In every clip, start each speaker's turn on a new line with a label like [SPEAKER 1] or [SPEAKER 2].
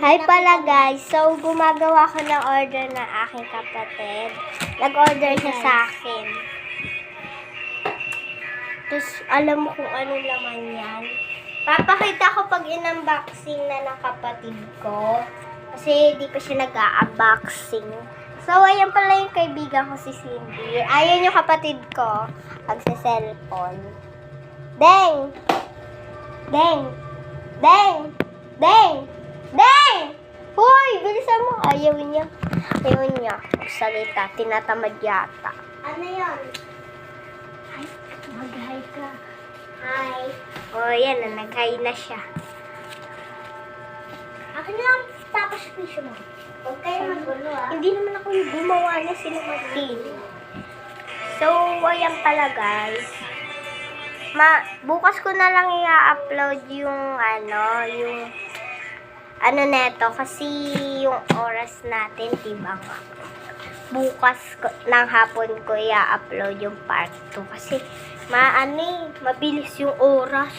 [SPEAKER 1] Hi pala guys. So, gumagawa ko ng order ng aking kapatid. Nag-order siya sa akin. Tapos, alam mo kung ano naman yan. Papakita ko pag in-unboxing na ng kapatid ko. Kasi, di pa siya nag-a-unboxing. So, ayan pala yung kaibigan ko si Cindy. Ayan yung kapatid ko. Pagsa-cellphone. Deng! Deng! Deng! Deng! Deng! Hoy! Bilisan mo. Ayaw niya. Ayaw niya. Salita. Tinatamad yata. Ano yun? Hi. Mag-hi ka. Hi. O, yan. Nag-hi na siya. Akin lang. Tapos fish mo. Huwag kayo magulo ah. Hindi naman ako yung gumawa na sila Martin. So, ayan pala guys. Bukas ko na lang i-upload yung neto kasi yung oras natin, diba nga. Bukas ng hapon ko i-upload yung part 2 kasi mabilis yung oras.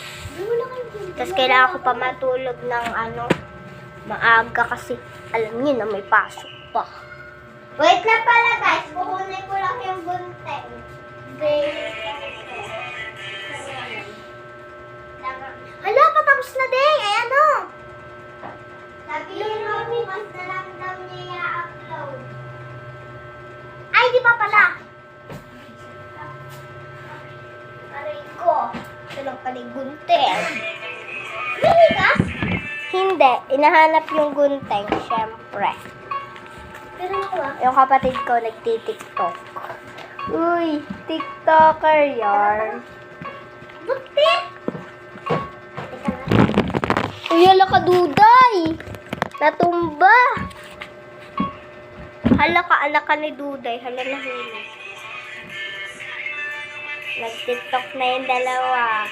[SPEAKER 1] Tapos kailangan ko pa matulog ng maaga kasi alam niyo na may pasok pa. Wait na pala guys, kukunin ko lang yung gunting. Hala, patapos na din. Ayan o. Sabihin mo, bukas na lang daw niya i-upload. Ay, di pa pala. Aray ko. Ito lang pala yung gunting. Hindi ka? Hindi. Inahanap yung gunting, syempre. Pero ako yung kapatid ko nagti-tiktok. Uy, tiktoker yarn. Butik! Uy, hala ka Duday! Natumba! Hala ka ni Duday. Hala na huli. Nag-tiktok na yung dalawa.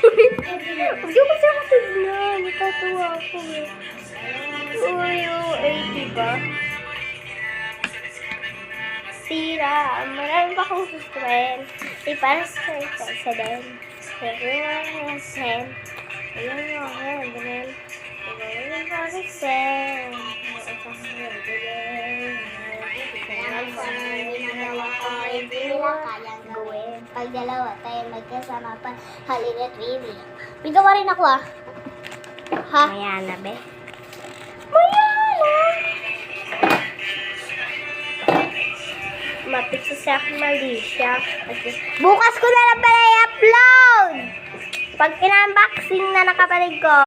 [SPEAKER 1] Huwag yung kasi ako tignan. Natatawa ako eh. Uy, diba? Sira. Marami pa akong sustrain. Para sa din. Pag dalawa tayo magkasama pa, halina trivia. May gawa rin ako ah. Ha? Mayana, be? Mayana! Mapit sa akin mali siya. Bukas ko na lang pala i-upload! Pag in-unboxing na nakapalig ko.